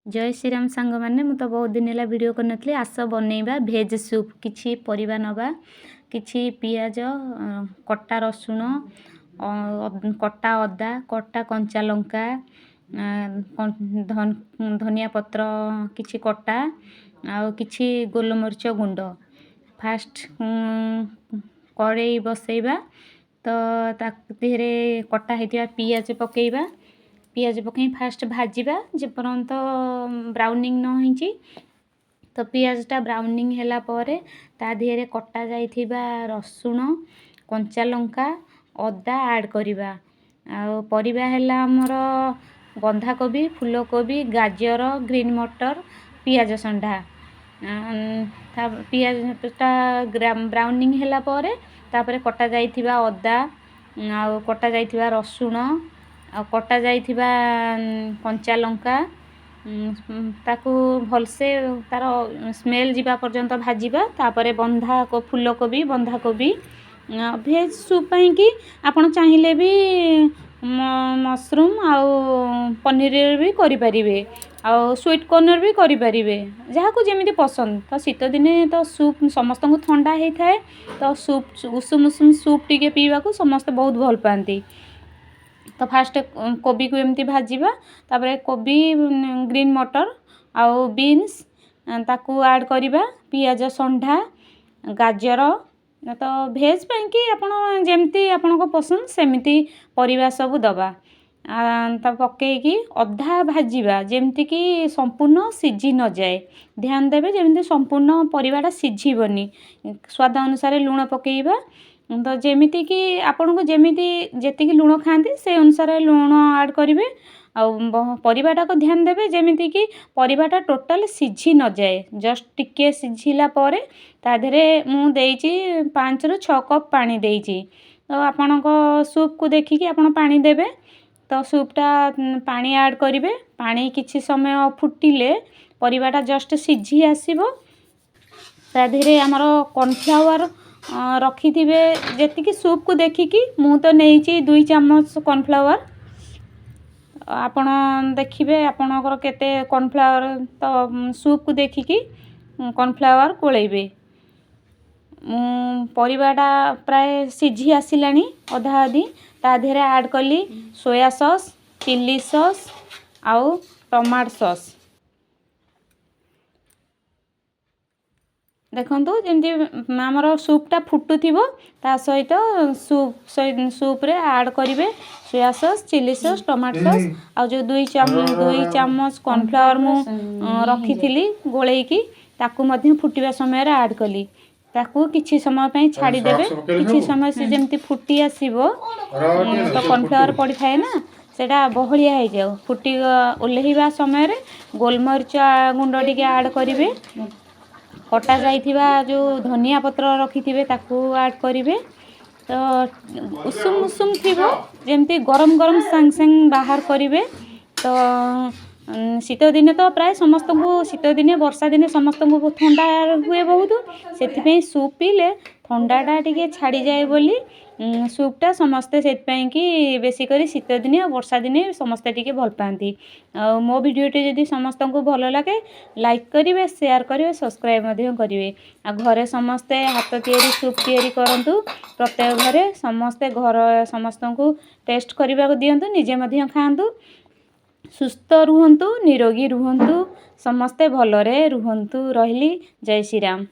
जय श्रीराम सांग मैंने मु तो बहुत दिन है वीडियो करनी आस बनइबा भेज सूप किछि परिबा नबा किछि पियाज कटा रसुण कटा अदा कटा कंचा लंका धनिया पत्र किछि कटा आ किछि गोलमरीच गुंड फास्ट कड़ाई बसैबा तो ताकरे कटा हेतिया पियाज पकेइबा पियाज पकई फास्ट भाजवा जेपर्यंत ब्राउनिंग न होइछि तो पियाजटा ब्राउनिंग ହେଲା ପରେ ତା देहरे कटा जाइथिबा रसुण कंचा लंका अदा ऐड करिबा आ परिबा ହେଲା हमर बंधा कोबी फूलकोबी गाजर ग्रीन मटर पियाज संढा पियाजटा ब्राउनिंग ହେଲା ପରେ तापरे कटा जाइथिबा अदा आ कटा जाइथिबा रसुण आ कटा जाइथिबा कंचा लंका ताकू भलसे तार स्मेल जीवा पर्यंत भाजीबा तापरे बंधा को फूलकोबी बंधा कोबी भेज सूप पई कि आपण चाहिले भी मशरूम आउ पनीर भी करि परिबे आ स्वीट कॉर्नर भी करि परिबे जहा को जेमिति पसंद तो शीत दिने तो सूप समस्त को ठंडा हे थाए तो सूप उषुम उषुम सूप टिके पीवा को समस्त बहुत भल पाती तो फास्ट कोबी को एमती भाजीबा तापरे कोबी ग्रीन मटर आउ बीन्स ताकू ऐड करिबा पियाज संढा गाजर तो भेज पई कि आपण जेमती आपण को पसंद सेमिति परिबा सब दबा ता पके कि अधा भाजीबा जेमती कि संपूर्ण सिझी न जाए ध्यान देबे जेमती संपूर्ण परिबाटा सिझीबनी स्वाद अनुसार लूण पकेइबा तो जेमिति कि आपण को जेमिति जेतिकी लूण खाती से अनुसार लूण ऐड करिवे आ परिबाटा को ध्यान देबे जेमिति कि परिबाटा टोटल सिझी न जाए जस्ट टिके सिझिला परे ता देहरे मु देइची 5 रु 6 कप पानी देइची तो आपण को सूप को देखि कि आपण पानी देबे तो सूपटा पानी ऐड करिवे पानी किछि समय फुटिले परिबाटा जस्ट सिझी आसीबो ता देहरे हमर कॉर्नफ्लावर रखी थिबे जेतिकी सूप को देखिकी मु तो नेइची 2 चम्मच कॉर्नफ्लावर आपण देखिबे आपणकर केते कॉर्नफ्लावर तो सूप को देखिकी कॉर्नफ्लावर कोळैबे मु परिबाटा प्राय सिझी आसिलानी अधा अधि ता देहरे ऐड कली सोया सॉस चिल्ली सॉस आउ टमाटो सॉस देखंतु जेमती हमर सूपटा फुटुथिबो ता सहित सूप रे ऐड करिवे soya sauce chilli sauce tomato sauce आ जो 2 चम्मच कॉर्नफ्लावर मु रखिथिली गोळेकी ताकू मध्य फुटिबा समय रे ऐड कली ताकू किछि समय पई छाडी देबे किछि समय से जेमती फुटी आसीबो तो कॉर्नफ्लावर पड़ी थाए ना सेटा बहलिया हो जाओ फुटी ओल्हेइबा समय रे गोलमरीच गुंड टिके ऐड करिवे कटा जाइथिबा जो धनिया पत्र रखिथिबे ताकू ऐड करिवे तो उषुम उषुम थिबो जेमती गरम गरम संग संग बाहर करिवे तो शीत दिने तो प्राय समस्त को शीत दिने वर्षा दिने समस्त को ठंडा हुए बहुत से सूप पीले ठंडाटा टिके छाड़ी जाए बोली सूपटा समस्ते से कि बेसी करी शीत दिने और वर्षा दिने समस्ते टिके भल पाती मो भिडियोटी जदि समस्त को भल लगे लाइक करेंगे शेयर करेंगे सब्सक्राइब करेंगे आ घरे समस्ते हाथ तियारी सूप तियारी करंतु प्रत्येक घरे समस्ते घर समस्त को टेस्ट करने को दिंतु निजे खातु सुस्थ रुहंतु निरोगी रुहंतु समस्ते भलरे रुहंतु रहिली जय श्री राम।